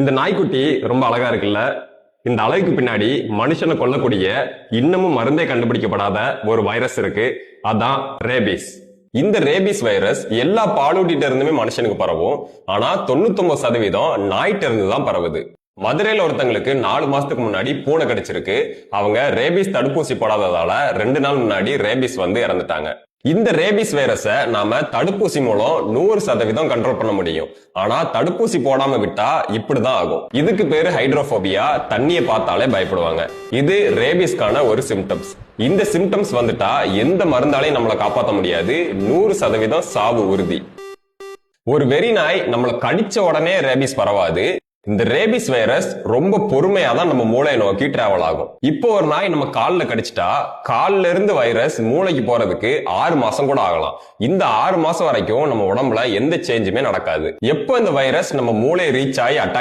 இந்த நாய்க்குட்டி ரொம்ப அழகா இருக்குல்ல. இந்த அழகுக்கு பின்னாடி மனுஷனை கொல்லக்கூடிய இன்னமும் மருந்தே கண்டுபிடிக்கப்படாத ஒரு வைரஸ் இருக்கு. அதான் ரேபிஸ். இந்த ரேபிஸ் வைரஸ் எல்லா பாலூட்டிட்ட இருந்துமே மனுஷனுக்கு பரவும். ஆனா 99% நாய்கிட்ட இருந்து தான் பரவுது. மதுரையில ஒருத்தங்களுக்கு 4 மாசத்துக்கு முன்னாடி பூனை கடிச்சிருக்கு. அவங்க ரேபிஸ் தடுப்பூசி போடாததால 2 நாள் முன்னாடி ரேபிஸ் வந்து இறந்துட்டாங்க. இந்த ரேபிஸ் வைரஸை நாம தடுப்பூசி மூலம் 100% கண்ட்ரோல் பண்ண முடியும். ஆனா தடுப்பூசி போடாம விட்டா இப்படிதான் ஆகும். இதுக்கு பேரு ஹைட்ரோபோபியா. தண்ணியை பார்த்தாலே பயப்படுவாங்க. இது ரேபிஸ்கான ஒரு சிம்டம்ஸ். இந்த சிம்டம்ஸ் வந்துட்டா எந்த மருந்தாலையும் நம்மளை காப்பாற்ற முடியாது. 100% சாவு உறுதி. ஒரு வெறி நாய் நம்மளை கடிச்ச உடனே ரேபிஸ் பரவாது. இந்த ரேபிஸ் வைரஸ் ரொம்ப பொறுமையா தான் நம்ம மூளையை நோக்கி டிராவல் ஆகும். இப்போ ஒரு நாய் நம்ம கால்ல கடிச்சிட்டா கால்ல இருந்து வைரஸ் மூளைக்கு போறதுக்கு 6 மாசம் கூட ஆகலாம். இந்த 6 மாசம் வரைக்கும் நம்ம உடம்புல எந்த சேஞ்சுமே நடக்காது. எப்போ இந்த வைரஸ் நம்ம மூளையை ரீச் ஆகி அட்டாக்